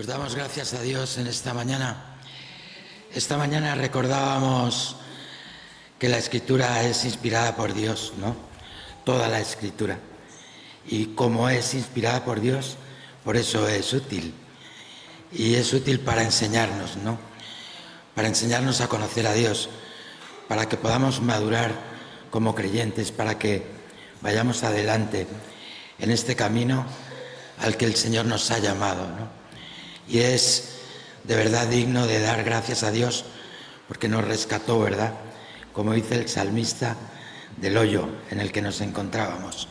Pues damos gracias a Dios en esta mañana. Esta mañana recordábamos que la Escritura es inspirada por Dios, ¿no? Toda la Escritura. Y como es inspirada por Dios, por eso es útil. Y es útil para enseñarnos, ¿no? Para enseñarnos a conocer a Dios, para que podamos madurar como creyentes, para que vayamos adelante en este camino al que el Señor nos ha llamado, ¿no? Y es de verdad digno de dar gracias a Dios porque nos rescató, ¿verdad? Como dice el salmista, del hoyo en el que nos encontrábamos.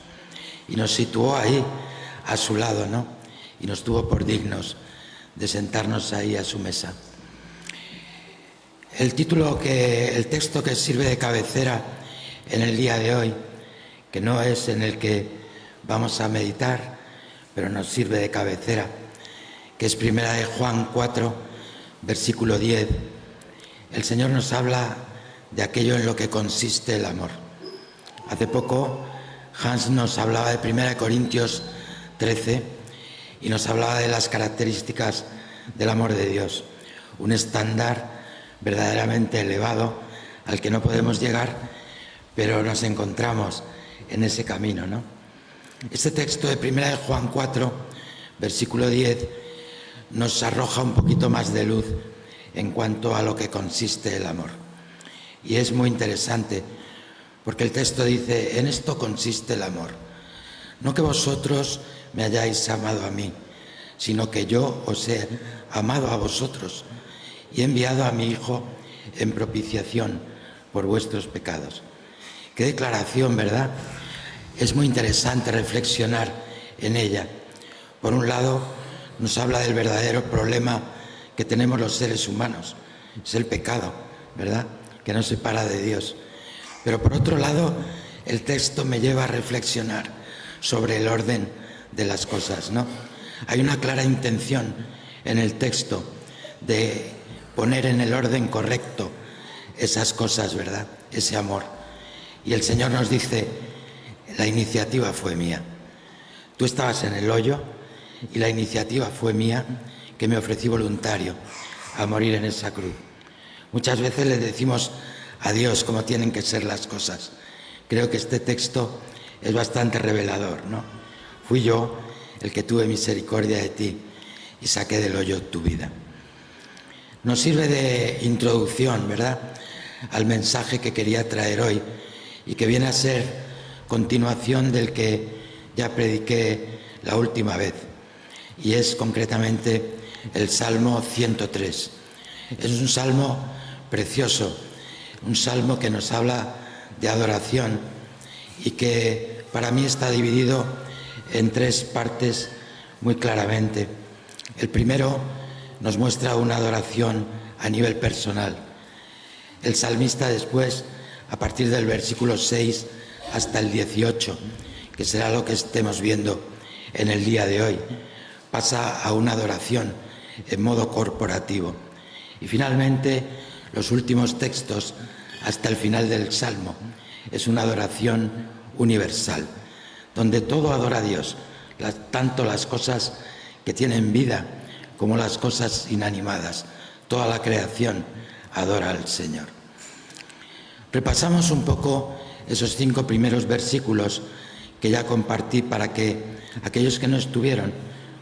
Y nos situó ahí, a su lado, ¿no? Y nos tuvo por dignos de sentarnos ahí a su mesa. El texto que sirve de cabecera en el día de hoy, que no es en el que vamos a meditar, pero nos sirve de cabecera, que es primera de Juan 4, versículo 10. El Señor nos habla de aquello en lo que consiste el amor. Hace poco Hans nos hablaba de 1 Corintios 13 y nos hablaba de las características del amor de Dios, un estándar verdaderamente elevado al que no podemos llegar, pero nos encontramos en ese camino, ¿no? Este texto de 1 de Juan 4, versículo 10, nos arroja un poquito más de luz en cuanto a lo que consiste el amor. Y es muy interesante, porque el texto dice: en esto consiste el amor, no que vosotros me hayáis amado a mí, sino que yo os he amado a vosotros y he enviado a mi Hijo en propiciación por vuestros pecados. Qué declaración, ¿verdad? Es muy interesante reflexionar en ella. Por un lado, nos habla del verdadero problema que tenemos los seres humanos, es el pecado, ¿verdad?, que nos separa de Dios. Pero por otro lado, el texto me lleva a reflexionar sobre el orden de las cosas, ¿no? Hay una clara intención en el texto de poner en el orden correcto esas cosas, ¿verdad?, ese amor. Y el Señor nos dice: la iniciativa fue mía. Tú estabas en el hoyo y la iniciativa fue mía, que me ofrecí voluntario a morir en esa cruz. Muchas veces le decimos a Dios cómo tienen que ser las cosas. Creo que este texto es bastante revelador, ¿no? Fui yo el que tuve misericordia de ti y saqué del hoyo tu vida. Nos sirve de introducción, ¿verdad?, al mensaje que quería traer hoy y que viene a ser continuación del que ya prediqué la última vez. Y es concretamente el Salmo 103. Es un salmo precioso, un salmo que nos habla de adoración y que para mí está dividido en tres partes muy claramente. El primero nos muestra una adoración a nivel personal. El salmista después, a partir del versículo 6 hasta el 18, que será lo que estemos viendo en el día de hoy, pasa a una adoración en modo corporativo. Y finalmente, los últimos textos, hasta el final del Salmo, es una adoración universal, donde todo adora a Dios, tanto las cosas que tienen vida como las cosas inanimadas. Toda la creación adora al Señor. Repasamos un poco esos 5 primeros versículos que ya compartí para que aquellos que no estuvieron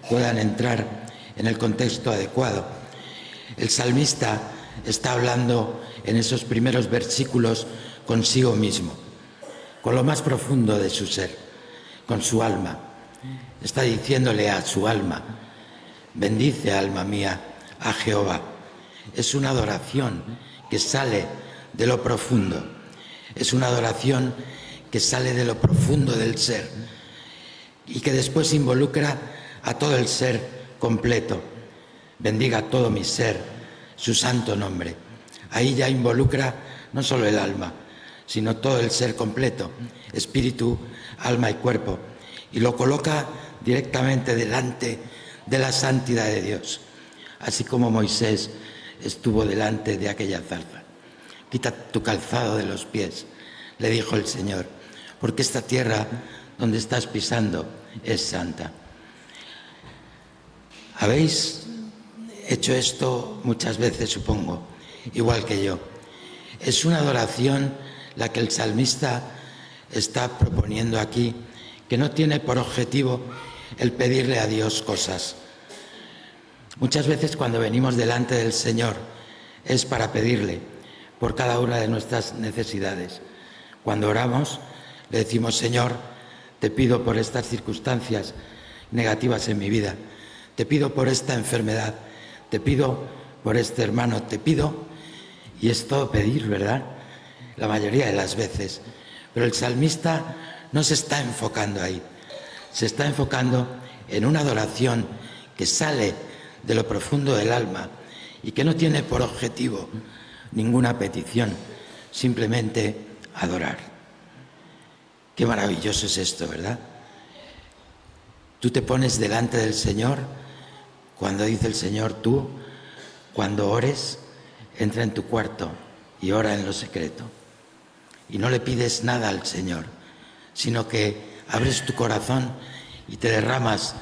puedan entrar en el contexto adecuado. El salmista está hablando en esos primeros versículos consigo mismo, con lo más profundo de su ser, con su alma. Está diciéndole a su alma: bendice, alma mía, a Jehová. Es una adoración que sale de lo profundo, es una adoración que sale de lo profundo del ser y que después involucra a todo el ser completo. Bendiga todo mi ser su santo nombre. Ahí ya involucra no solo el alma, sino todo el ser completo, espíritu, alma y cuerpo, y lo coloca directamente delante de la santidad de Dios, así como Moisés estuvo delante de aquella zarza. Quita tu calzado de los pies, le dijo el Señor, porque esta tierra donde estás pisando es santa. ¿Habéis hecho esto muchas veces, supongo, igual que yo. Es una adoración la que el salmista está proponiendo aquí, que no tiene por objetivo el pedirle a Dios cosas. Muchas veces cuando venimos delante del Señor es para pedirle por cada una de nuestras necesidades. Cuando oramos le decimos: Señor, te pido por estas circunstancias negativas en mi vida, te pido por esta enfermedad, te pido por este hermano, te pido, y es todo pedir, ¿verdad? La mayoría de las veces. Pero el salmista no se está enfocando ahí, se está enfocando en una adoración que sale de lo profundo del alma y que no tiene por objetivo ninguna petición, simplemente adorar. Qué maravilloso es esto, ¿verdad? Tú te pones delante del Señor cuando dice el Señor: tú, cuando ores, entra en tu cuarto y ora en lo secreto. Y no le pides nada al Señor, sino que abres tu corazón y te derramas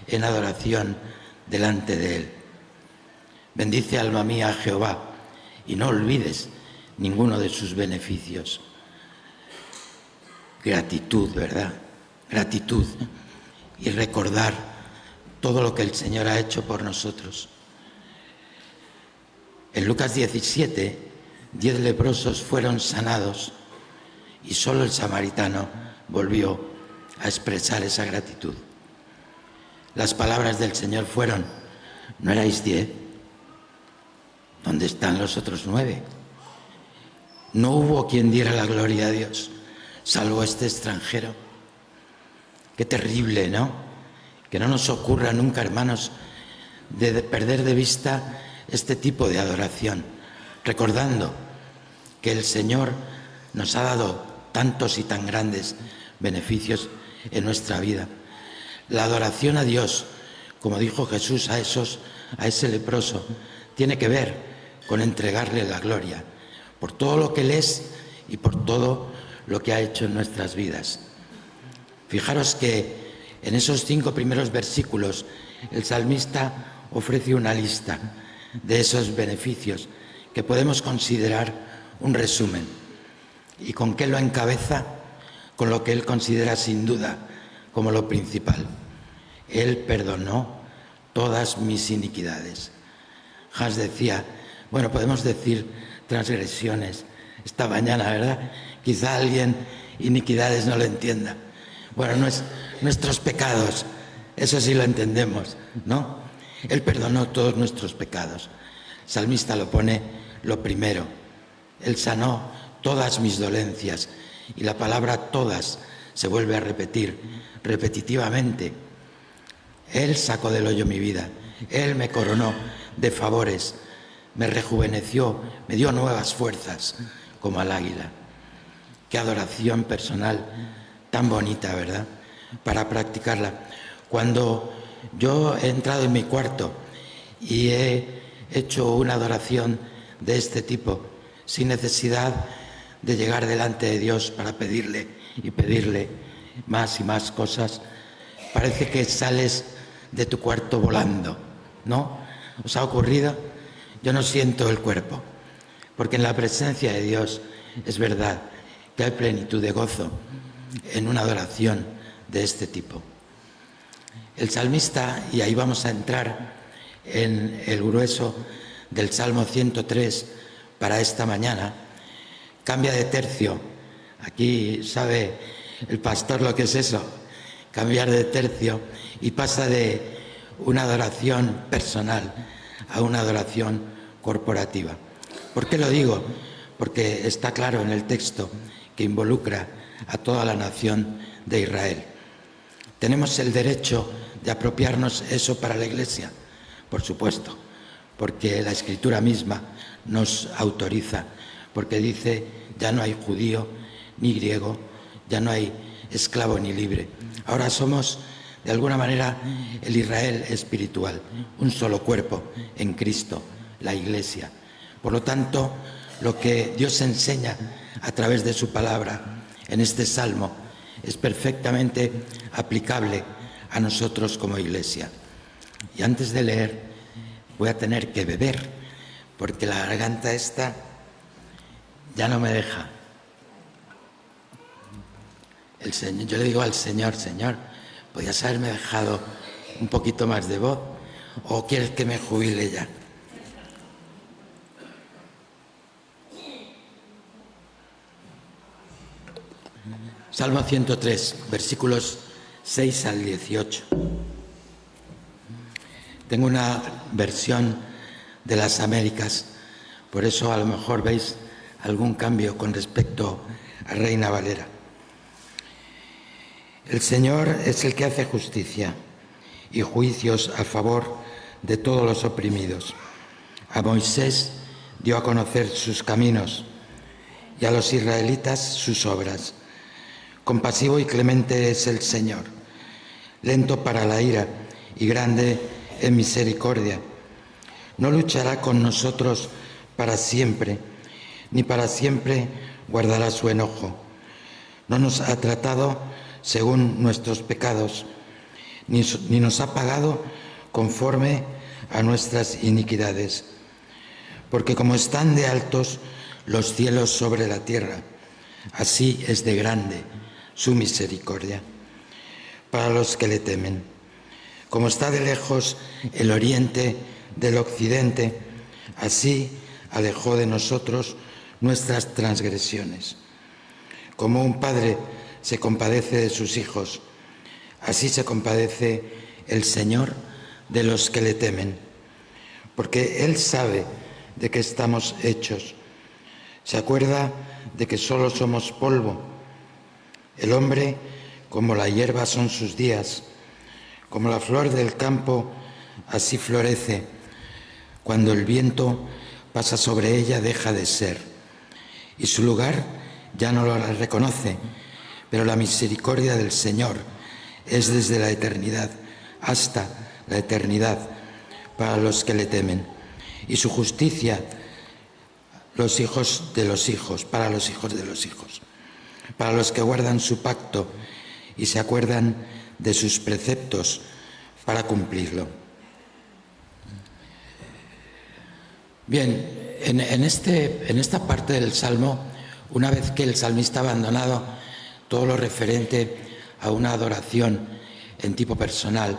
en adoración delante de Él. Bendice, alma mía, a Jehová, y no olvides ninguno de sus beneficios. Gratitud, ¿verdad? Gratitud. Y recordar todo lo que el Señor ha hecho por nosotros. En Lucas 17, 10 leprosos fueron sanados y solo el samaritano volvió a expresar esa gratitud. Las palabras del Señor fueron: ¿no erais 10? ¿Dónde están los otros 9? No hubo quien diera la gloria a Dios, salvo este extranjero. Qué terrible, ¿no? Que no nos ocurra nunca, hermanos, de perder de vista este tipo de adoración, recordando que el Señor nos ha dado tantos y tan grandes beneficios en nuestra vida. La adoración a Dios, como dijo Jesús a ese leproso, tiene que ver con entregarle la gloria por todo lo que Él es y por todo lo que ha hecho en nuestras vidas. Fijaros que en esos 5 primeros versículos el salmista ofrece una lista de esos beneficios que podemos considerar un resumen. ¿Y con qué lo encabeza? Con lo que él considera sin duda como lo principal. Él perdonó todas mis iniquidades. Hans decía, bueno, podemos decir transgresiones esta mañana, ¿verdad? Quizá alguien iniquidades no lo entienda. Bueno, nuestros pecados, eso sí lo entendemos, ¿no? Él perdonó todos nuestros pecados. El salmista lo pone lo primero. Él sanó todas mis dolencias, y la palabra todas se vuelve a repetir repetitivamente. Él sacó del hoyo mi vida, Él me coronó de favores, me rejuveneció, me dio nuevas fuerzas como al águila. Qué adoración personal tan bonita, ¿verdad? Para practicarla. Cuando yo he entrado en mi cuarto y he hecho una adoración de este tipo, sin necesidad de llegar delante de Dios para pedirle y pedirle más y más cosas, parece que sales de tu cuarto volando, ¿no? ¿Os ha ocurrido? Yo no siento el cuerpo, porque en la presencia de Dios es verdad que hay plenitud de gozo en una adoración de este tipo. El salmista, y ahí vamos a entrar en el grueso del Salmo 103 para esta mañana, cambia de tercio. Aquí sabe el pastor lo que es eso, cambiar de tercio, y pasa de una adoración personal a una adoración corporativa. ¿Por qué lo digo? Porque está claro en el texto que involucra a toda la nación de Israel. ¿Tenemos el derecho de apropiarnos eso para la Iglesia? Por supuesto, porque la Escritura misma nos autoriza, porque dice: ya no hay judío ni griego, ya no hay esclavo ni libre. Ahora somos, de alguna manera, el Israel espiritual, un solo cuerpo en Cristo, la Iglesia. Por lo tanto, lo que Dios enseña a través de su palabra en este salmo es perfectamente aplicable a nosotros como Iglesia. Y antes de leer, voy a tener que beber, porque la garganta esta ya no me deja. Yo le digo al Señor, Señor, ¿podrías haberme dejado un poquito más de voz? ¿O quieres que me jubile ya? Salmo 103, versículos 6 al 18. Tengo una versión de las Américas, por eso a lo mejor veis algún cambio con respecto a Reina Valera. El Señor es el que hace justicia y juicios a favor de todos los oprimidos. A Moisés dio a conocer sus caminos y a los israelitas sus obras. Compasivo y clemente es el Señor, lento para la ira y grande en misericordia. No luchará con nosotros para siempre, ni para siempre guardará su enojo. No nos ha tratado según nuestros pecados, ni nos ha pagado conforme a nuestras iniquidades. Porque como están de altos los cielos sobre la tierra, así es de grande su misericordia para los que le temen. Como está de lejos el oriente del occidente, así alejó de nosotros nuestras transgresiones. Como un padre se compadece de sus hijos, así se compadece el Señor de los que le temen, porque Él sabe de qué estamos hechos. Se acuerda de que solo somos polvo. El hombre, como la hierba son sus días, como la flor del campo, así florece. Cuando el viento pasa sobre ella, deja de ser, y su lugar ya no lo reconoce. Pero la misericordia del Señor es desde la eternidad hasta la eternidad para los que le temen, y su justicia los hijos de los hijos, para los hijos de los hijos, para los que guardan su pacto y se acuerdan de sus preceptos para cumplirlo. Bien, en esta parte del Salmo, una vez que el salmista ha abandonado todo lo referente a una adoración en tipo personal,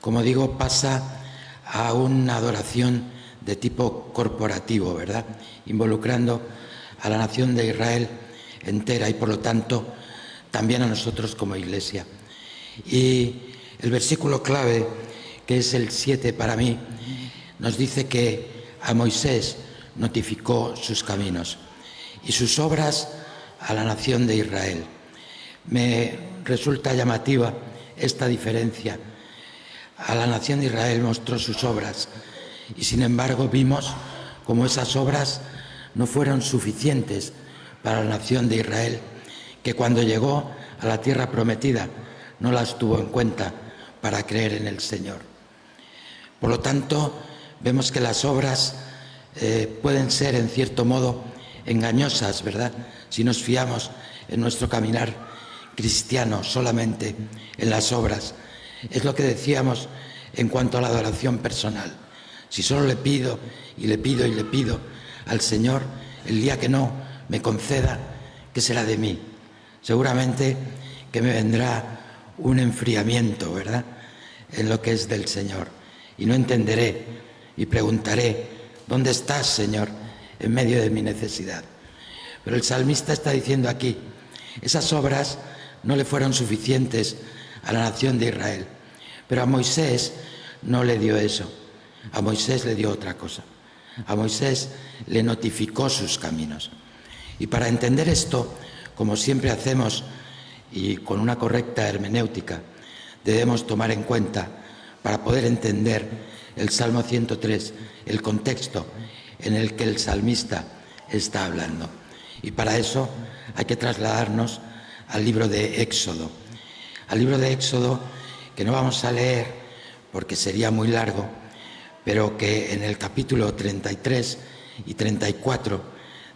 como digo, pasa a una adoración de tipo corporativo, ¿verdad? Involucrando a la nación de Israel entera y, por lo tanto, también a nosotros como Iglesia. Y el versículo clave, que es el 7 para mí, nos dice que a Moisés notificó sus caminos y sus obras a la nación de Israel. Me resulta llamativa esta diferencia. A la nación de Israel mostró sus obras y, sin embargo, vimos como esas obras no fueron suficientes para la nación de Israel, que cuando llegó a la tierra prometida no las tuvo en cuenta para creer en el Señor. Por lo tanto, vemos que las obras pueden ser, en cierto modo, engañosas, ¿verdad?, si nos fiamos en nuestro caminar cristiano solamente en las obras. Es lo que decíamos en cuanto a la adoración personal. Si solo le pido y le pido y le pido al Señor, el día que no me conceda, ¿qué será de mí? Seguramente que me vendrá un enfriamiento, ¿verdad?, en lo que es del Señor. Y no entenderé y preguntaré, ¿dónde estás, Señor, en medio de mi necesidad? Pero el salmista está diciendo aquí, esas obras no le fueron suficientes a la nación de Israel, pero a Moisés no le dio eso. A Moisés le dio otra cosa. A Moisés le notificó sus caminos. Y para entender esto, como siempre hacemos y con una correcta hermenéutica, debemos tomar en cuenta, para poder entender el Salmo 103, el contexto en el que el salmista está hablando. Y para eso hay que trasladarnos al libro de Éxodo. Al libro de Éxodo, que no vamos a leer porque sería muy largo, pero que en el capítulo 33 y 34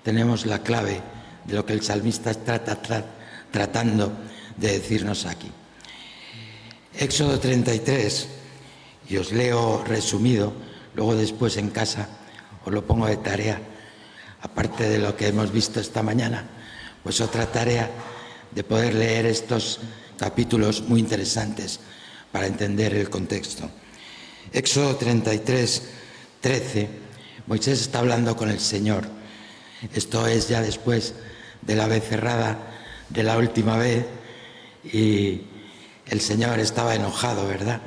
tenemos la clave de lo que el salmista está tratando de decirnos aquí. Éxodo 33, y os leo resumido Luego después en casa os lo pongo de tarea, aparte de lo que hemos visto esta mañana, pues otra tarea de poder leer estos capítulos muy interesantes para entender el contexto. Éxodo 33, 13, Moisés está hablando con el Señor. Esto es ya después de la becerrada de la última vez y el Señor estaba enojado, ¿verdad?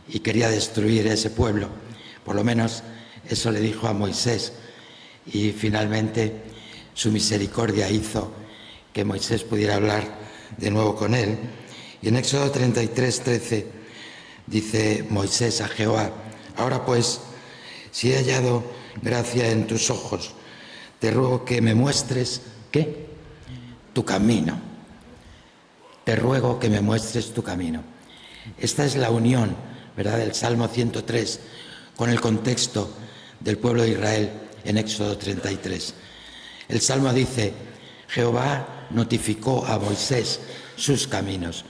Y quería destruir ese pueblo. Por lo menos eso le dijo a Moisés. Y finalmente su misericordia hizo que Moisés pudiera hablar de nuevo con él. Y en Éxodo 33, 13 dice Moisés a Jehová: ahora pues, si he hallado gracia en tus ojos, te ruego que me muestres, ¿qué? Tu camino. Te ruego que me muestres tu camino. Esta es la unión, ¿verdad?, del Salmo 103 con el contexto del pueblo de Israel en Éxodo 33. El Salmo dice: Jehová notificó a Moisés sus caminos.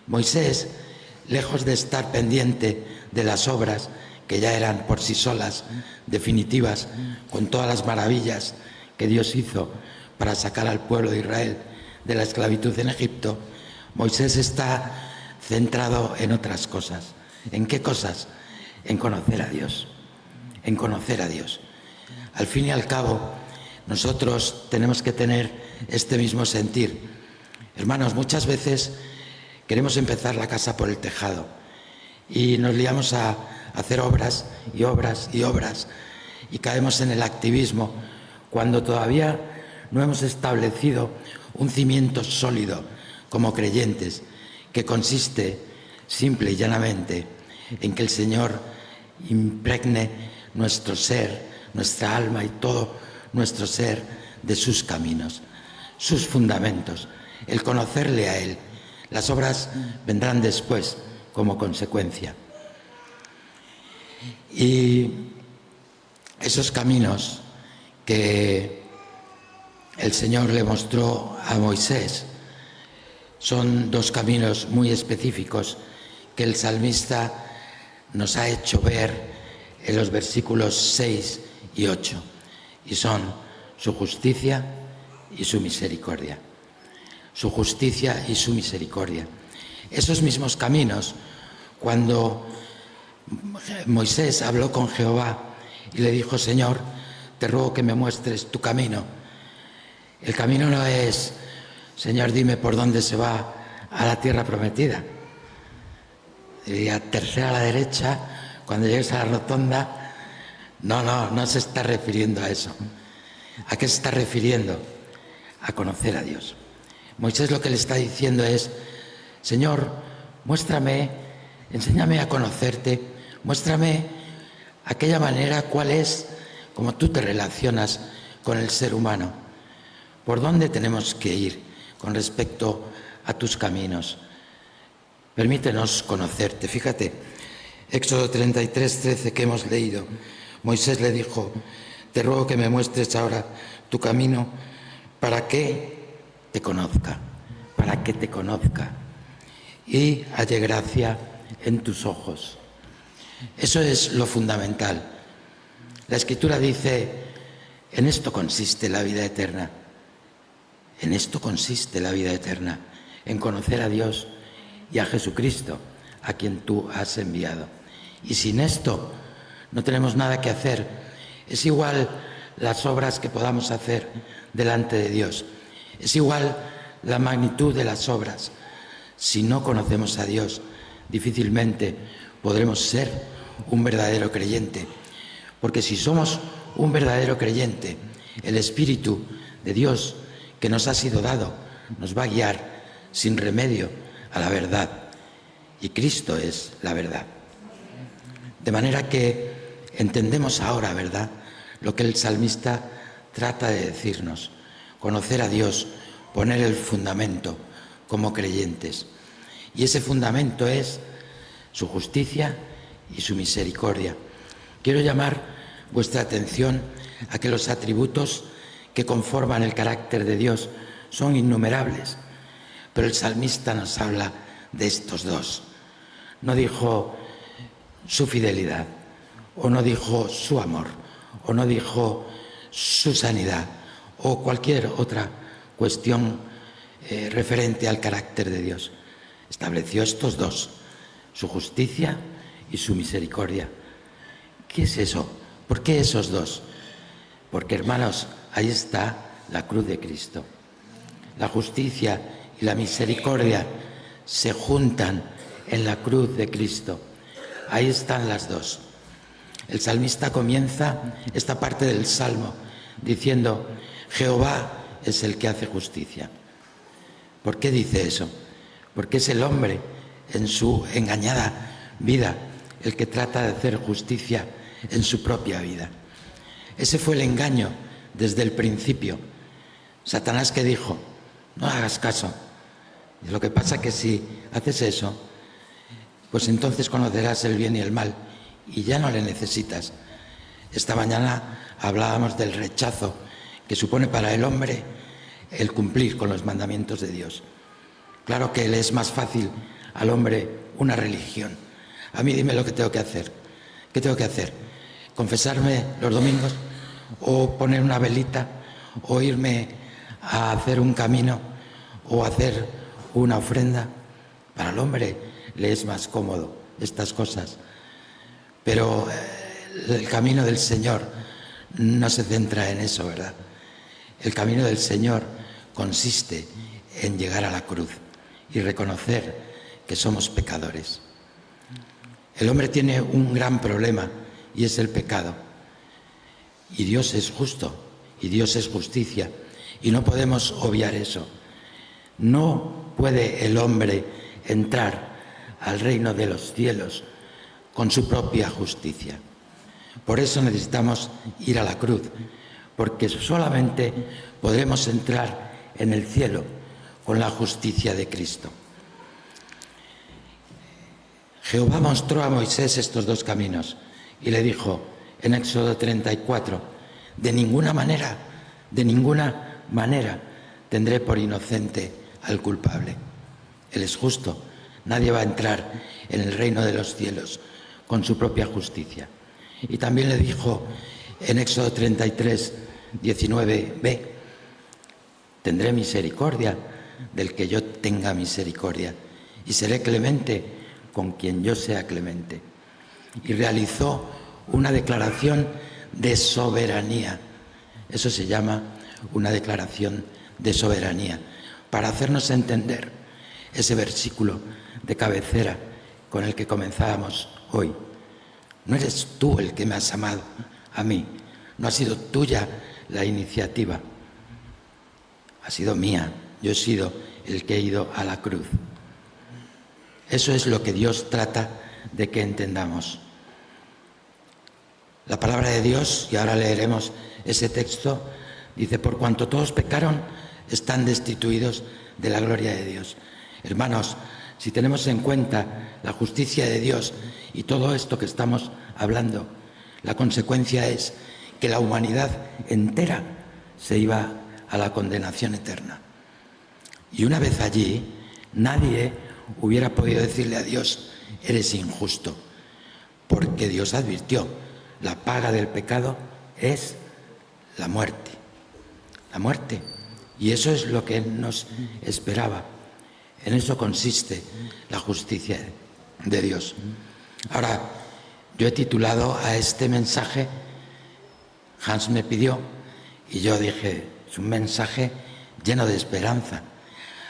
Moisés, lejos de estar pendiente de las obras que ya eran por sí solas definitivas, con todas las maravillas que Dios hizo para sacar al pueblo de Israel de la esclavitud en Egipto, Moisés está centrado en otras cosas. ¿En qué cosas? En conocer a Dios. En conocer a Dios. Al fin y al cabo, nosotros tenemos que tener este mismo sentir. Hermanos, muchas veces queremos empezar la casa por el tejado y nos liamos a hacer obras y obras y obras y caemos en el activismo cuando todavía no hemos establecido un cimiento sólido como creyentes, que consiste simple y llanamente en que el Señor impregne nuestro ser, nuestra alma y todo nuestro ser de sus caminos, sus fundamentos, el conocerle a Él. Las obras vendrán después como consecuencia. Y esos caminos que el Señor le mostró a Moisés son dos caminos muy específicos que el salmista nos ha hecho ver en los versículos 6 y 8, y son su justicia y su misericordia. Su justicia y su misericordia. Esos mismos caminos, cuando Moisés habló con Jehová y le dijo: Señor, te ruego que me muestres tu camino. El camino no es: Señor, dime por dónde se va a la tierra prometida. Y a tercera a la derecha, cuando llegues a la rotonda. No se está refiriendo a eso. ¿A qué se está refiriendo? A conocer a Dios. Moisés lo que le está diciendo es: Señor, muéstrame, enséñame a conocerte, muéstrame aquella manera, cuál es, como tú te relacionas con el ser humano. ¿Por dónde tenemos que ir con respecto a tus caminos? Permítenos conocerte. Fíjate, Éxodo 33, 13 que hemos leído. Moisés le dijo: te ruego que me muestres ahora tu camino para que te conozca, para que te conozca y halle gracia en tus ojos. Eso es lo fundamental. La Escritura dice: en esto consiste la vida eterna. En esto consiste la vida eterna, en conocer a Dios y a Jesucristo, a quien tú has enviado. Y sin esto no tenemos nada que hacer. Es igual las obras que podamos hacer delante de Dios. Es igual la magnitud de las obras. Si no conocemos a Dios, difícilmente podremos ser un verdadero creyente. Porque si somos un verdadero creyente, el Espíritu de Dios que nos ha sido dado nos va a guiar sin remedio a la verdad. Y Cristo es la verdad. De manera que entendemos ahora, ¿verdad?, lo que el salmista trata de decirnos: conocer a Dios, poner el fundamento como creyentes. Y ese fundamento es su justicia y su misericordia. Quiero llamar vuestra atención a que los atributos que conforman el carácter de Dios son innumerables, pero el salmista nos habla de estos dos. No dijo su fidelidad o no dijo su amor, o no dijo su sanidad, o cualquier otra cuestión referente al carácter de Dios. Estableció estos dos, su justicia y su misericordia. ¿Qué es eso? ¿Por qué esos dos? Porque, hermanos, ahí está la cruz de Cristo. La justicia y la misericordia se juntan en la cruz de Cristo. Ahí están las dos. El salmista comienza esta parte del Salmo diciendo: Jehová es el que hace justicia. ¿Por qué dice eso? Porque es el hombre en su engañada vida el que trata de hacer justicia en su propia vida. Ese fue el engaño desde el principio. Satanás, que dijo: no hagas caso. Y lo que pasa es que si haces eso, pues entonces conocerás el bien y el mal y ya no le necesitas. Esta mañana hablábamos del rechazo que supone para el hombre el cumplir con los mandamientos de Dios. Claro que le es más fácil al hombre una religión. A mí dime lo que tengo que hacer. ¿Qué tengo que hacer? ¿Confesarme los domingos? ¿O poner una velita? ¿O irme a hacer un camino? ¿O hacer una ofrenda? Para el hombre le es más cómodo estas cosas. Pero el camino del Señor no se centra en eso, ¿verdad? El camino del Señor consiste en llegar a la cruz y reconocer que somos pecadores. El hombre tiene un gran problema y es el pecado. Y Dios es justo y Dios es justicia y no podemos obviar eso. No puede el hombre entrar al reino de los cielos con su propia justicia. Por eso necesitamos ir a la cruz, porque solamente podremos entrar en el cielo con la justicia de Cristo. Jehová mostró a Moisés estos dos caminos y le dijo en Éxodo 34: de ninguna manera tendré por inocente al culpable. Él es justo, nadie va a entrar en el reino de los cielos con su propia justicia. Y también le dijo en Éxodo 33, 19b: tendré misericordia del que yo tenga misericordia y seré clemente con quien yo sea clemente. Y realizó una declaración de soberanía. Eso se llama una declaración de soberanía, para hacernos entender ese versículo de cabecera con el que comenzábamos hoy. No eres tú el que me has amado a mí, no ha sido tuya la iniciativa, ha sido mía, yo he sido el que he ido a la cruz. Eso es lo que Dios trata de que entendamos. La palabra de Dios, y ahora leeremos ese texto, dice: por cuanto todos pecaron, están destituidos de la gloria de Dios. Hermanos, si tenemos en cuenta la justicia de Dios y todo esto que estamos hablando, la consecuencia es que la humanidad entera se iba a la condenación eterna. Y una vez allí, nadie hubiera podido decirle a Dios: eres injusto, porque Dios advirtió: la paga del pecado es la muerte. La muerte. Y eso es lo que Él nos esperaba. En eso consiste la justicia de Dios. Ahora, yo he titulado a este mensaje, Hans me pidió, y yo dije: es un mensaje lleno de esperanza,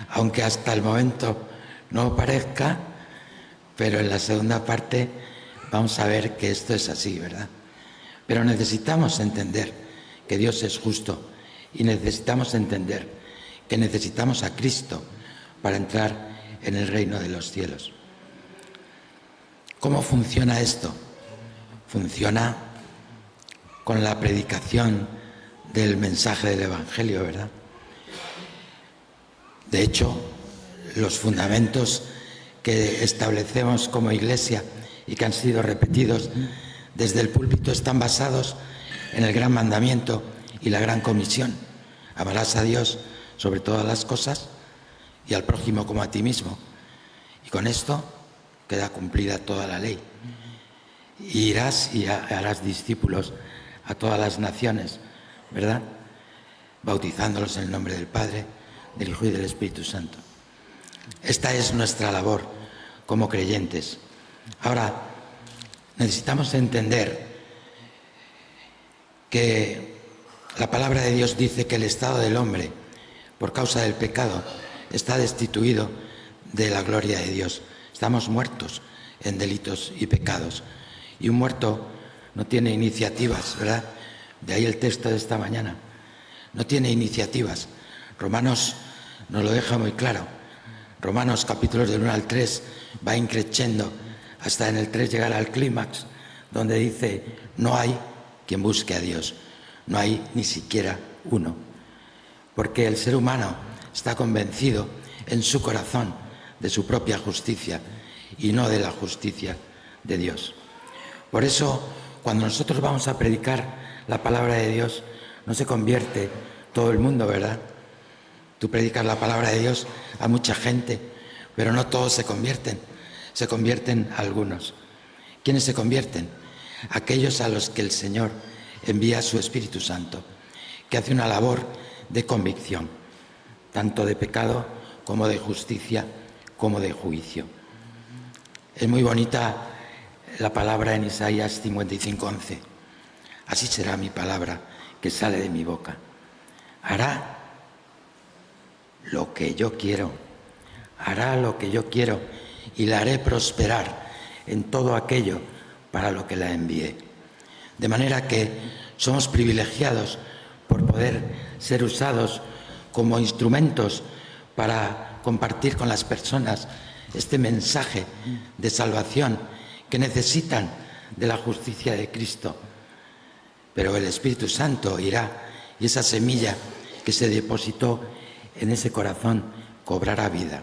aunque hasta el momento no parezca, pero en la segunda parte vamos a ver que esto es así, ¿verdad? Pero necesitamos entender que Dios es justo y necesitamos entender que necesitamos a Cristo para entrar en el reino de los cielos. ¿Cómo funciona esto? Funciona con la predicación del mensaje del Evangelio, ¿verdad? De hecho, los fundamentos que establecemos como Iglesia y que han sido repetidos desde el púlpito están basados en el gran mandamiento y la gran comisión: amarás a Dios sobre todas las cosas y al prójimo como a ti mismo. Y con esto queda cumplida toda la ley. y irás y harás discípulos a todas las naciones, ¿verdad? Bautizándolos en el nombre del Padre, del Hijo y del Espíritu Santo. Esta es nuestra labor como creyentes. Ahora, necesitamos entender que la palabra de Dios dice que el estado del hombre, por causa del pecado, está destituido de la gloria de Dios. Estamos muertos en delitos y pecados. Y un muerto no tiene iniciativas, ¿verdad? De ahí el texto de esta mañana. No tiene iniciativas. Romanos nos lo deja muy claro. Romanos capítulos del 1 al 3 va increciendo hasta en el 3 llegar al clímax, donde dice, no hay quien busque a Dios. No hay ni siquiera uno. Porque el ser humano está convencido en su corazón de su propia justicia y no de la justicia de Dios. Por eso, cuando nosotros vamos a predicar la palabra de Dios, no se convierte todo el mundo, ¿verdad? Tú predicas la palabra de Dios a mucha gente, pero no todos se convierten algunos. ¿Quiénes se convierten? Aquellos a los que el Señor envía su Espíritu Santo, que hace una labor de convicción, tanto de pecado como de justicia, como de juicio. Es muy bonita la palabra en Isaías 55:11. Así será mi palabra que sale de mi boca. Hará lo que yo quiero, hará lo que yo quiero y la haré prosperar en todo aquello para lo que la envié. De manera que somos privilegiados por poder ser usados como instrumentos para compartir con las personas este mensaje de salvación que necesitan de la justicia de Cristo. Pero el Espíritu Santo irá y esa semilla que se depositó en ese corazón cobrará vida.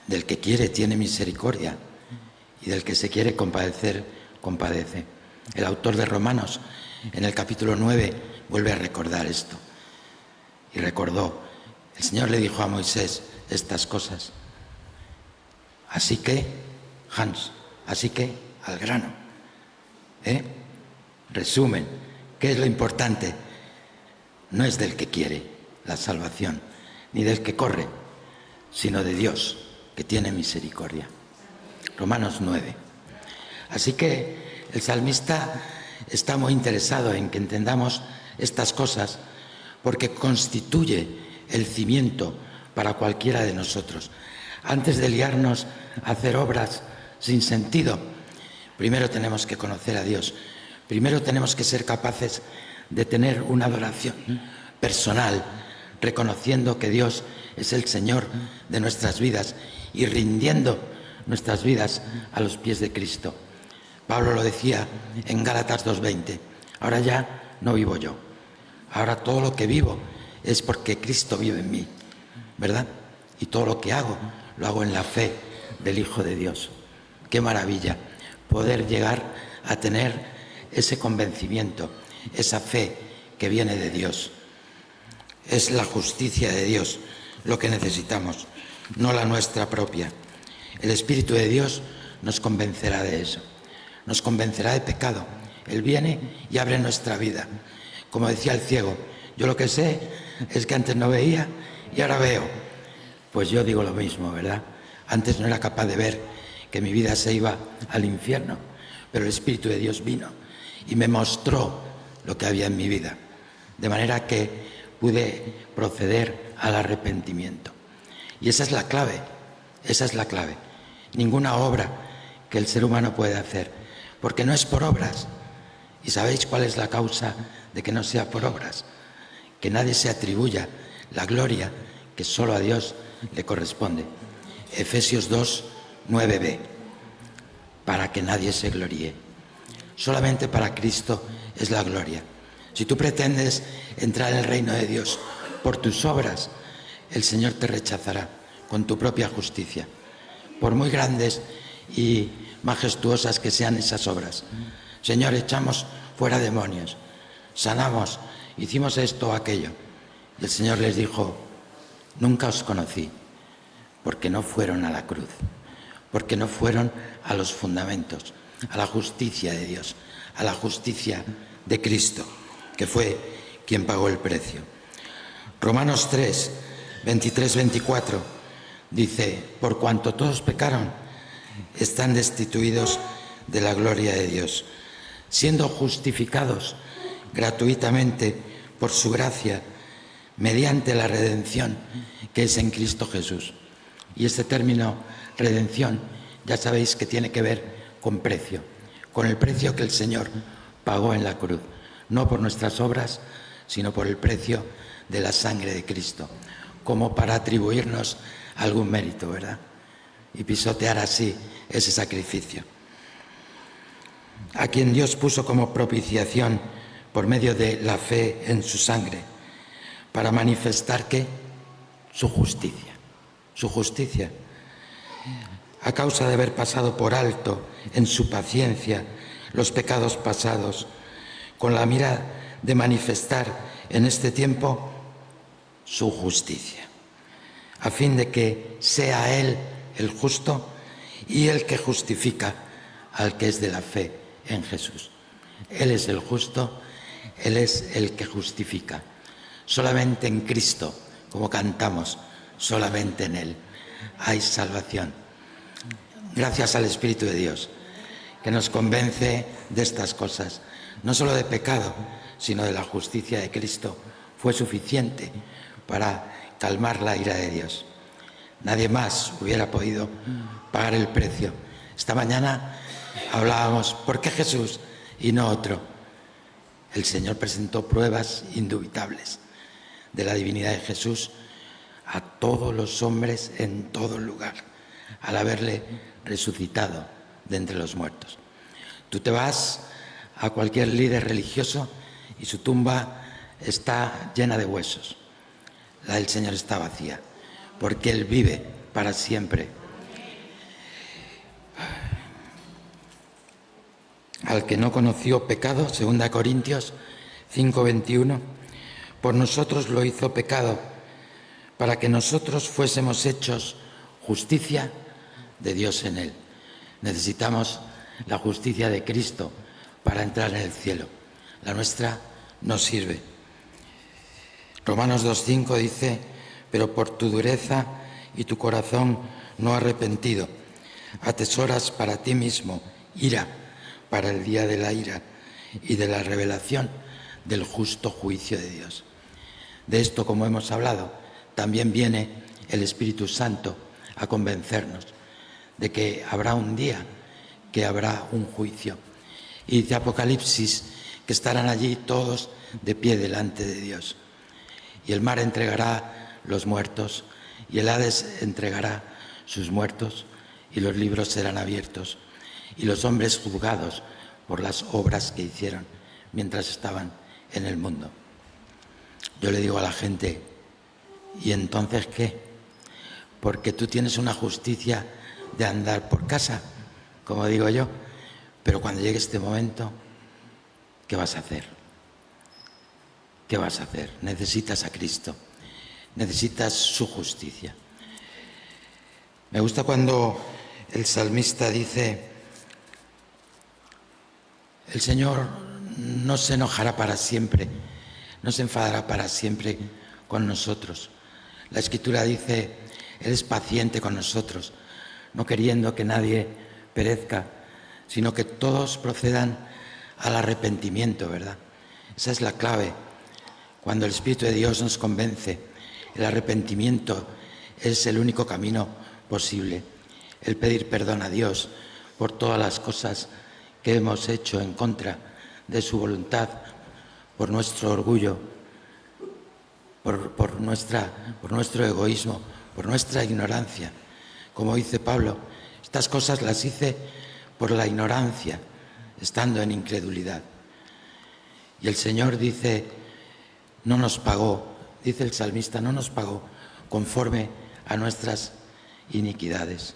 Del que quiere tiene misericordia y del que se quiere compadecer, compadece. El autor de Romanos, en el capítulo 9, vuelve a recordar esto. Y recordó, el Señor le dijo a Moisés estas cosas. Así que, Hans, así que al grano. Resumen, ¿qué es lo importante? No es del que quiere la salvación, ni del que corre, sino de Dios, que tiene misericordia. Romanos 9. Así que el salmista está muy interesado en que entendamos estas cosas porque constituye el cimiento para cualquiera de nosotros. Antes de liarnos a hacer obras sin sentido, primero tenemos que conocer a Dios. Primero tenemos que ser capaces de tener una adoración personal, reconociendo que Dios es el Señor de nuestras vidas y rindiendo nuestras vidas a los pies de Cristo. Pablo lo decía en Gálatas 2:20, ahora ya no vivo yo, ahora todo lo que vivo es porque Cristo vive en mí, ¿verdad? Y todo lo que hago, lo hago en la fe del Hijo de Dios. Qué maravilla poder llegar a tener ese convencimiento, esa fe que viene de Dios. Es la justicia de Dios lo que necesitamos, no la nuestra propia. El Espíritu de Dios nos convencerá de eso, nos convencerá de pecado. Él viene y abre nuestra vida. Como decía el ciego, yo lo que sé es que antes no veía y ahora veo. Pues yo digo lo mismo, ¿verdad? Antes no era capaz de ver que mi vida se iba al infierno, pero el Espíritu de Dios vino y me mostró lo que había en mi vida, de manera que pude proceder al arrepentimiento. Y esa es la clave, esa es la clave. Ninguna obra que el ser humano puede hacer, porque no es por obras. ¿Y sabéis cuál es la causa de que no sea por obras? Que nadie se atribuya la gloria que solo a Dios le corresponde. Efesios 2:9b. Para que nadie se gloríe. Solamente para Cristo es la gloria. Si tú pretendes entrar en el reino de Dios por tus obras, el Señor te rechazará con tu propia justicia. Por muy grandes y majestuosas que sean esas obras. Señor, echamos fuera demonios, sanamos, hicimos esto o aquello. Y el Señor les dijo, nunca os conocí, porque no fueron a la cruz, porque no fueron a los fundamentos, a la justicia de Dios, a la justicia de Cristo, que fue quien pagó el precio. Romanos 3, 23-24 dice: por cuanto todos pecaron, están destituidos de la gloria de Dios, siendo justificados gratuitamente por su gracia, mediante la redención que es en Cristo Jesús. Y este término redención, ya sabéis que tiene que ver con precio, con el precio que el Señor pagó en la cruz, no por nuestras obras, sino por el precio de la sangre de Cristo, como para atribuirnos algún mérito, ¿verdad? Y pisotear así ese sacrificio. A quien Dios puso como propiciación por medio de la fe en su sangre, para manifestar ¿qué? Su justicia, a causa de haber pasado por alto en su paciencia los pecados pasados, con la mira de manifestar en este tiempo su justicia, a fin de que sea Él el justo y el que justifica al que es de la fe en Jesús. Él es el justo, Él es el que justifica. Solamente en Cristo, como cantamos, solamente en Él hay salvación. Gracias al Espíritu de Dios, que nos convence de estas cosas, no solo de pecado, sino de la justicia de Cristo, fue suficiente para calmar la ira de Dios. Nadie más hubiera podido pagar el precio. Esta mañana hablábamos, ¿por qué Jesús y no otro? El Señor presentó pruebas indubitables de la divinidad de Jesús a todos los hombres en todo lugar, al haberle resucitado de entre los muertos. Tú te vas a cualquier líder religioso y su tumba está llena de huesos. La del Señor está vacía, porque Él vive para siempre. Al que no conoció pecado, 2 Corintios 5:21, por nosotros lo hizo pecado, para que nosotros fuésemos hechos justicia de Dios en Él. Necesitamos la justicia de Cristo para entrar en el cielo. La nuestra no sirve. Romanos 2:5 dice: pero por tu dureza y tu corazón no arrepentido, atesoras para ti mismo ira para el día de la ira y de la revelación del justo juicio de Dios. De esto, como hemos hablado, también viene el Espíritu Santo a convencernos de que habrá un día, que habrá un juicio. Y dice Apocalipsis que estarán allí todos de pie delante de Dios. Y el mar entregará los muertos, y el Hades entregará sus muertos, y los libros serán abiertos, y los hombres juzgados por las obras que hicieron mientras estaban en el mundo. Yo le digo a la gente, ¿y entonces qué? Porque tú tienes una justicia de andar por casa, como digo yo, pero cuando llegue este momento, ¿qué vas a hacer? ¿Qué vas a hacer? Necesitas a Cristo, necesitas su justicia. Me gusta cuando el salmista dice: el Señor no se enojará para siempre, no se enfadará para siempre con nosotros. La Escritura dice: Él es paciente con nosotros, no queriendo que nadie perezca, sino que todos procedan al arrepentimiento, ¿verdad? Esa es la clave. Cuando el Espíritu de Dios nos convence, el arrepentimiento es el único camino posible. El pedir perdón a Dios por todas las cosas que hemos hecho en contra de su voluntad, por nuestro orgullo, por nuestro egoísmo, por nuestra ignorancia. Como dice Pablo, estas cosas las hice por la ignorancia, estando en incredulidad. Y el Señor dice, no nos pagó, dice el salmista, no nos pagó conforme a nuestras iniquidades.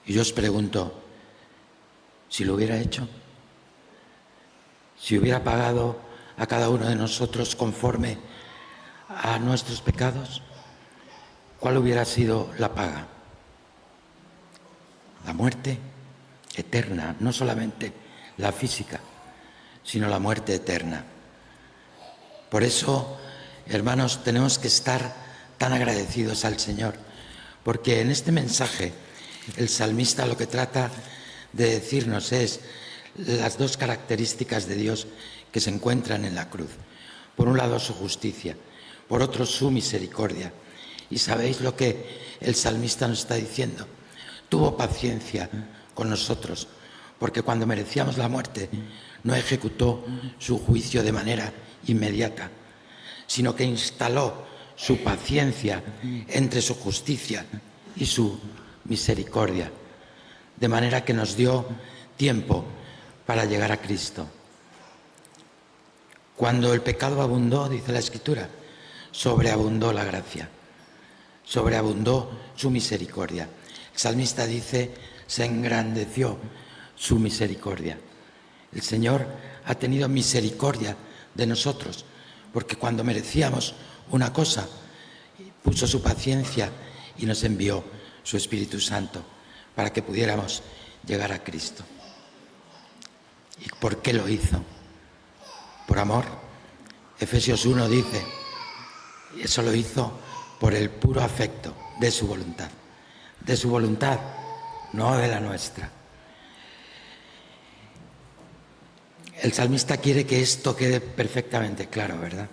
Y yo os pregunto, si lo hubiera hecho, si hubiera pagado a cada uno de nosotros conforme a nuestros pecados, ¿cuál hubiera sido la paga? la muerte eterna, no solamente la física, sino la muerte eterna. Por eso, hermanos, tenemos que estar tan agradecidos al Señor, porque en este mensaje el salmista lo que trata de decirnos es las dos características de Dios que se encuentran en la cruz. Por un lado su justicia, por otro su misericordia. ¿Y sabéis lo que el salmista nos está diciendo? Tuvo paciencia con nosotros, porque cuando merecíamos la muerte no ejecutó su juicio de manera inmediata, sino que instaló su paciencia entre su justicia y su misericordia, de manera que nos dio tiempo para llegar a Cristo. Cuando el pecado abundó, dice la Escritura, sobreabundó la gracia, sobreabundó su misericordia. El salmista dice, se engrandeció su misericordia. El Señor ha tenido misericordia de nosotros, porque cuando merecíamos una cosa, puso su paciencia y nos envió su Espíritu Santo para que pudiéramos llegar a Cristo. ¿Y por qué lo hizo? Por amor. Efesios 1 dice, y eso lo hizo por el puro afecto de su voluntad, no de la nuestra. El salmista quiere que esto quede perfectamente claro, ¿verdad?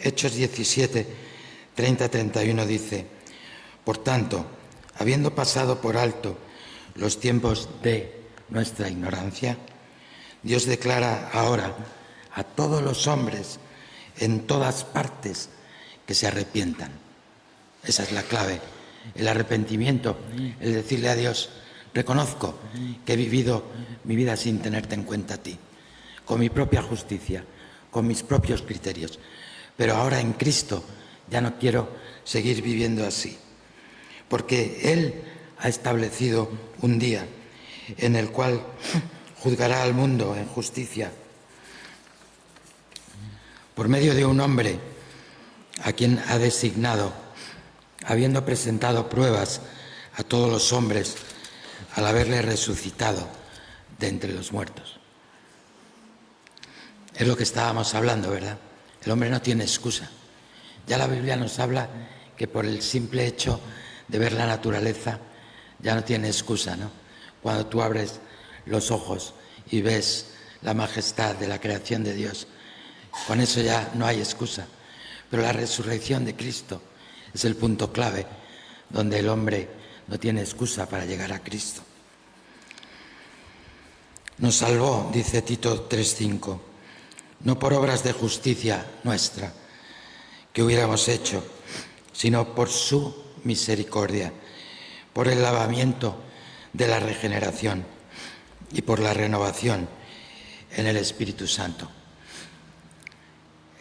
Hechos 17, 30-31 dice, por tanto, habiendo pasado por alto los tiempos de nuestra ignorancia, Dios declara ahora a todos los hombres en todas partes que se arrepientan. Esa es la clave, el arrepentimiento, el decirle a Dios, reconozco que he vivido mi vida sin tenerte en cuenta a ti, con mi propia justicia, con mis propios criterios, pero ahora en Cristo ya no quiero seguir viviendo así, porque Él ha establecido un día en el cual juzgará al mundo en justicia por medio de un hombre a quien ha designado, habiendo presentado pruebas a todos los hombres al haberle resucitado de entre los muertos. Es lo que estábamos hablando, ¿verdad? El hombre no tiene excusa. Ya la Biblia nos habla que por el simple hecho de ver la naturaleza ya no tiene excusa, ¿no? Cuando tú abres los ojos y ves la majestad de la creación de Dios, con eso ya no hay excusa. Pero la resurrección de Cristo es el punto clave donde el hombre no tiene excusa para llegar a Cristo. Nos salvó, dice Tito 3:5, no por obras de justicia nuestra que hubiéramos hecho, sino por su misericordia, por el lavamiento de la regeneración y por la renovación en el Espíritu Santo.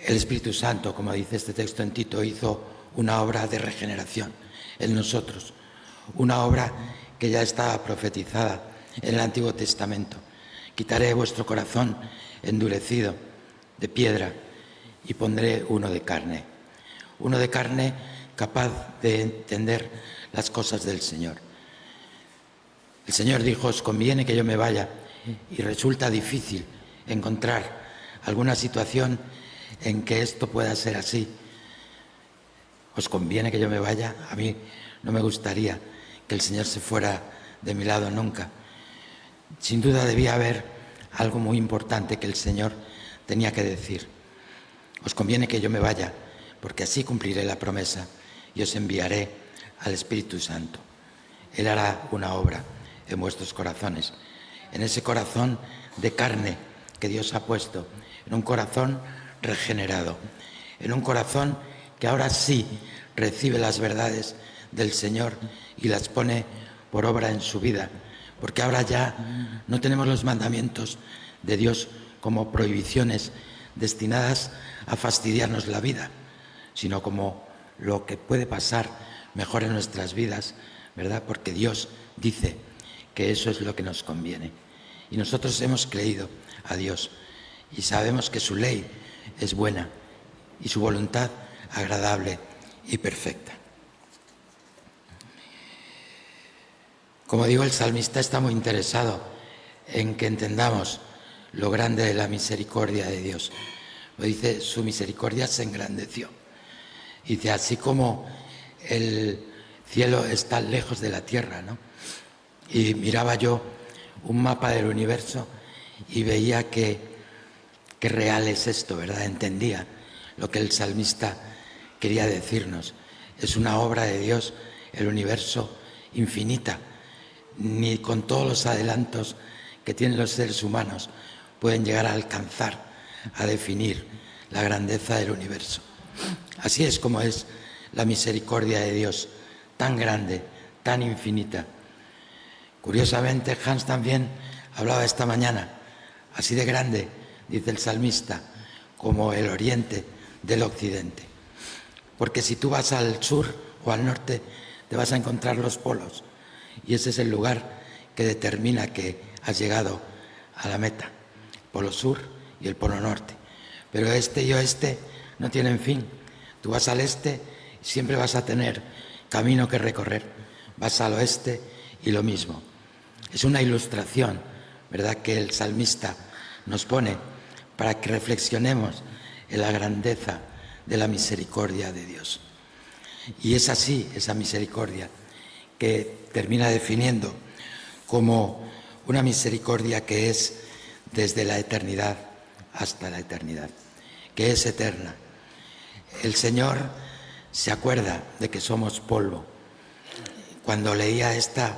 El Espíritu Santo, como dice este texto en Tito, hizo una obra de regeneración en nosotros, una obra que ya estaba profetizada en el Antiguo Testamento. Quitaré vuestro corazón endurecido de piedra y pondré uno de carne capaz de entender las cosas del Señor. El Señor dijo, os conviene que yo me vaya, y resulta difícil encontrar alguna situación en que esto pueda ser así. ¿Os conviene que yo me vaya? A mí no me gustaría que el Señor se fuera de mi lado nunca. Sin duda debía haber algo muy importante que el Señor tenía que decir. Os conviene que yo me vaya, porque así cumpliré la promesa y os enviaré al Espíritu Santo. Él hará una obra en vuestros corazones, en ese corazón de carne que Dios ha puesto, en un corazón regenerado, en un corazón que ahora sí recibe las verdades del Señor y las pone por obra en su vida, porque ahora ya no tenemos los mandamientos de Dios como prohibiciones destinadas a fastidiarnos la vida, sino como lo que puede pasar mejor en nuestras vidas, ¿verdad? Porque Dios dice que eso es lo que nos conviene. Y nosotros hemos creído a Dios y sabemos que su ley es buena y su voluntad agradable y perfecta. Como digo, el salmista está muy interesado en que entendamos lo grande de la misericordia de Dios. Lo dice, su misericordia se engrandeció. Dice, así como el cielo está lejos de la tierra, ¿no? Y miraba yo un mapa del universo y veía que real es esto, ¿verdad? Entendía lo que el salmista quería decirnos. Es una obra de Dios, el universo infinita. Ni con todos los adelantos que tienen los seres humanos pueden llegar a alcanzar, a definir la grandeza del universo. Así es como es la misericordia de Dios, tan grande, tan infinita. Curiosamente, Hans también hablaba esta mañana, así de grande, dice el salmista, como el oriente del occidente. Porque si tú vas al sur o al norte, te vas a encontrar los polos. Y ese es el lugar que determina que has llegado a la meta, el polo sur y el polo norte. Pero este y oeste no tienen fin. Tú vas al este y siempre vas a tener camino que recorrer. Vas al oeste y lo mismo. Es una ilustración, ¿verdad?, que el salmista nos pone para que reflexionemos en la grandeza de la misericordia de Dios. Y es así, esa misericordia, que termina definiendo como una misericordia que es desde la eternidad hasta la eternidad, que es eterna. El Señor se acuerda de que somos polvo. Cuando leía esta,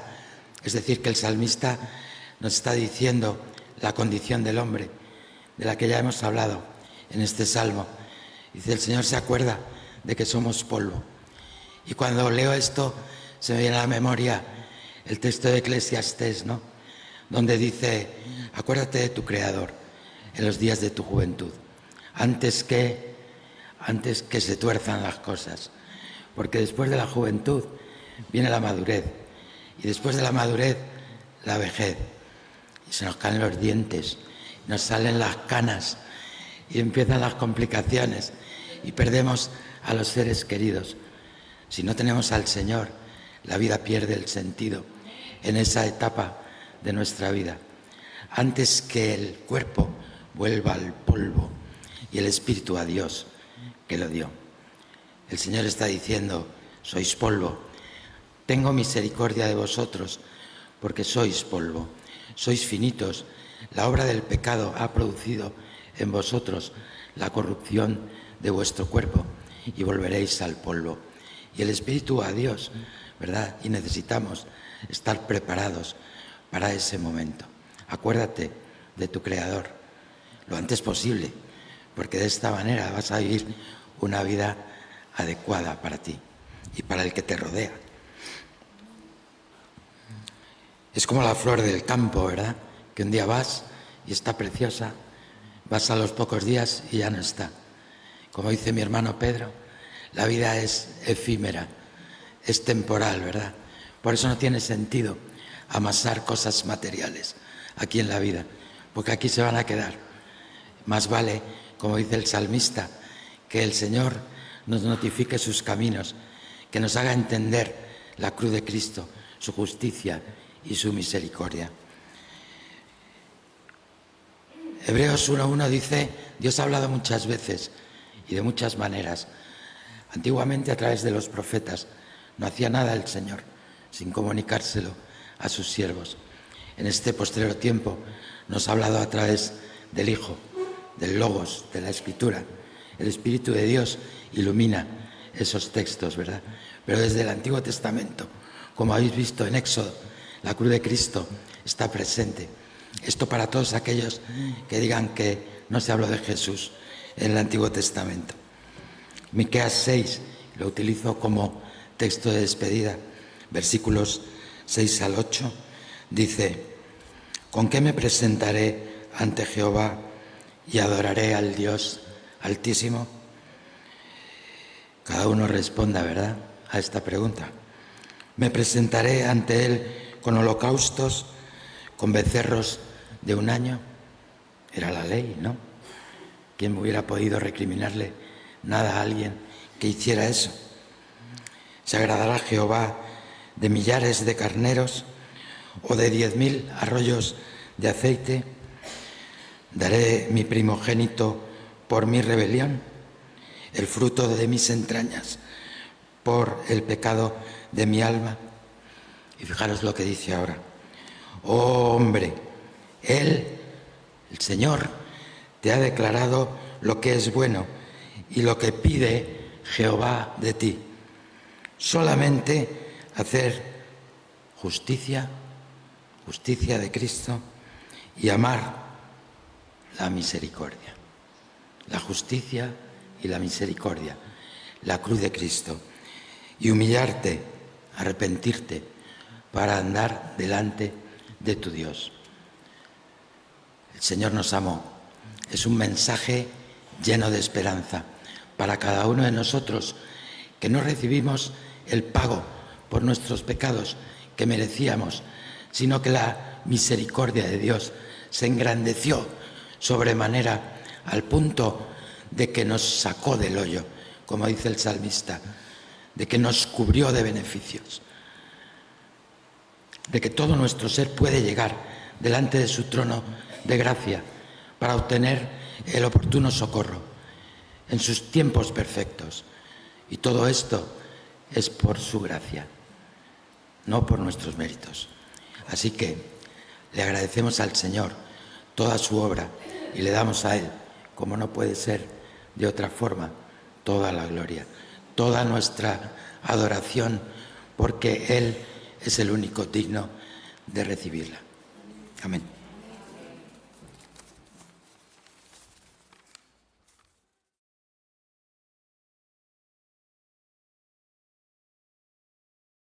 es decir, que el salmista nos está diciendo la condición del hombre, de la que ya hemos hablado en este salmo. Dice, el Señor se acuerda de que somos polvo. Y cuando leo esto, se me viene a la memoria el texto de Eclesiastés, ¿no?, donde dice, acuérdate de tu Creador en los días de tu juventud, antes que se tuerzan las cosas, porque después de la juventud viene la madurez, y después de la madurez la vejez, y se nos caen los dientes, nos salen las canas, y empiezan las complicaciones, y perdemos a los seres queridos. Si no tenemos al Señor, la vida pierde el sentido en esa etapa de nuestra vida. Antes que el cuerpo vuelva al polvo y el espíritu a Dios que lo dio. El Señor está diciendo, sois polvo, tengo misericordia de vosotros porque sois polvo, sois finitos, la obra del pecado ha producido en vosotros la corrupción de vuestro cuerpo y volveréis al polvo. Y el espíritu a Dios, ¿verdad? Y necesitamos estar preparados para ese momento. Acuérdate de tu Creador lo antes posible, porque de esta manera vas a vivir una vida adecuada para ti y para el que te rodea. Es como la flor del campo, ¿verdad?, que un día vas y está preciosa, vas a los pocos días y ya no está. Como dice mi hermano Pedro, la vida es efímera, es temporal, ¿verdad? Por eso no tiene sentido amasar cosas materiales aquí en la vida, porque aquí se van a quedar. Más vale, como dice el salmista, que el Señor nos notifique sus caminos, que nos haga entender la cruz de Cristo, su justicia y su misericordia. Hebreos 1:1 dice, Dios ha hablado muchas veces y de muchas maneras. Antiguamente a través de los profetas no hacía nada el Señor sin comunicárselo a sus siervos. En este posterior tiempo nos ha hablado a través del Hijo, del Logos, de la Escritura. El Espíritu de Dios ilumina esos textos, ¿verdad? Pero desde el Antiguo Testamento, como habéis visto en Éxodo, la cruz de Cristo está presente. Esto para todos aquellos que digan que no se habló de Jesús en el Antiguo Testamento. Miqueas 6 lo utilizo como texto de despedida, versículos 6 al 8, dice, ¿con qué me presentaré ante Jehová y adoraré al Dios Altísimo? Cada uno responda, ¿verdad?, a esta pregunta. Me presentaré ante Él con holocaustos, con becerros de un año. Era la ley, ¿no? ¿Quién hubiera podido recriminarle nada a alguien que hiciera eso? Se agradará Jehová de millares de carneros, o de 10.000 arroyos de aceite? ¿Daré mi primogénito por mi rebelión, el fruto de mis entrañas por el pecado de mi alma? Y fijaros lo que dice ahora. Oh hombre, Él, el Señor, te ha declarado lo que es bueno y lo que pide Jehová de ti. Solamente hacer justicia de Cristo y amar la misericordia. La justicia y la misericordia, la cruz de Cristo. Y humillarte, arrepentirte para andar delante de tu Dios. El Señor nos amó. Es un mensaje lleno de esperanza para cada uno de nosotros que no recibimos el pago por nuestros pecados que merecíamos, sino que la misericordia de Dios se engrandeció sobremanera al punto de que nos sacó del hoyo, como dice el salmista, de que nos cubrió de beneficios, de que todo nuestro ser puede llegar delante de su trono de gracia para obtener el oportuno socorro en sus tiempos perfectos. Y todo esto es por su gracia, no por nuestros méritos. Así que le agradecemos al Señor toda su obra y le damos a Él, como no puede ser de otra forma, toda la gloria, toda nuestra adoración, porque Él es el único digno de recibirla. Amén.